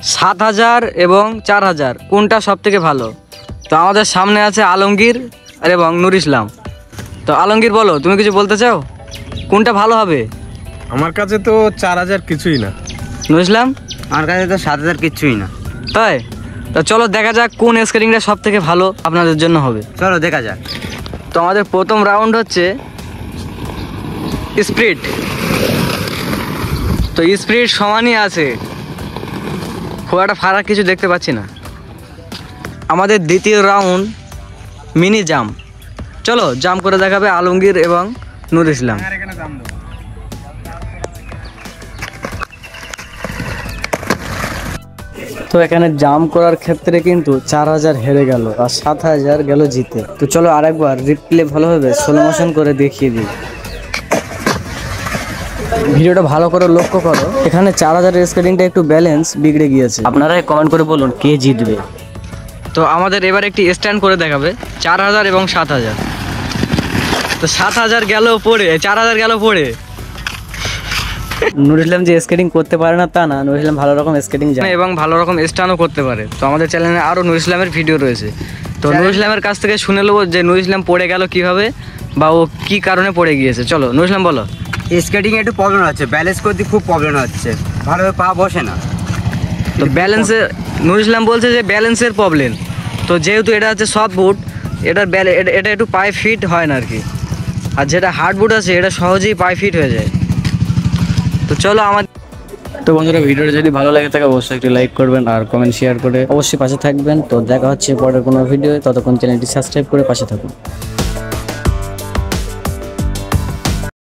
7000 এবং 4000 কোনটা সব থেকে ভালো? তো আমাদের সামনে আছে আলমগীর এবং নুর ইসলাম। তো আলমগীর বলো, তুমি কিছু বলতে চাও, কোনটা ভালো হবে? আমার কাছে তো 4000 কিছুই না। নুর ইসলাম? আমার কাছে তো 7000 কিছুই না। তাই? তো চলো দেখা যাক কোন স্কেটিংটা সব থেকে ভালো আপনাদের জন্য হবে। চলো দেখা যাক। তো আমাদের প্রথম রাউন্ড হচ্ছে স্পিড। তো স্পিড সমানই আছে, খুব একটা ফারাক কিছু দেখতে পাচ্ছি না। আমাদের দ্বিতীয় রাউন্ড মিনি জাম্প। চলো জাম্প করে দেখাবে আলমগীর এবং নুর ইসলাম। তো এখানে জাম্প করার ক্ষেত্রে কিন্তু 4000 হেরে গেল আর 7000 গেল জিতে। তো চলো আরেকবার রিপ্লে ভালোভাবে স্লো মোশন করে দেখিয়ে দিই। ভিডিওটা ভালো করে লক্ষ্য করো, এখানে 4000 এর স্কেটিংটা একটু ব্যালেন্স বিগড়ে গিয়েছে। আপনারাই কমেন্ট করে বলুন কে জিতবে। তো আমাদের এবার একটি স্ট্যান্ড করে দেখাবে 4000 এবং 7000। তো 7000 গেল পড়ে, 4000 গেল পড়ে। নুর ইসলাম যে স্কেটিং করতে পারে না তা না, নুর ইসলাম ভালো রকম স্কেটিং জানে এবং ভালো রকম স্ট্যান্ডও করতে পারে। তো আমাদের চ্যানেলে আরও নুর ইসলামের ভিডিও রয়েছে, তো নুর ইসলামের কাছ থেকে শুনে নেবো যে নুর ইসলাম পড়ে গেল কিভাবে বা ও কি কারণে পড়ে গিয়েছে। চলো নুর ইসলাম বলো। স্কেটিং একটু প্রবলেম হচ্ছে, ব্যালেন্স করতে খুব প্রবলেম হচ্ছে, ভালোভাবে পা বসে না। তো ব্যালেন্সের, নুর ইসলাম বলছে যে ব্যালেন্সের প্রবলেম। তো যেহেতু এটা হচ্ছে সফট বুট, এটা একটু পায়ে ফিট হয় না আর কি, আর যেটা হার্ড বুট আছে এটা সহজেই পায়ে ফিট হয়ে যায়। তো চলো তো বন্ধুরা, ভিডিওটা যদি ভালো লাগে থাকে অবশ্যই একটি লাইক করবেন আর কমেন্ট শেয়ার করে অবশ্যই পাশে থাকবেন। তো দেখা হচ্ছে পরের কোনো ভিডিও, ততক্ষণ চ্যানেলটি সাবস্ক্রাইব করে পাশে থাকুন।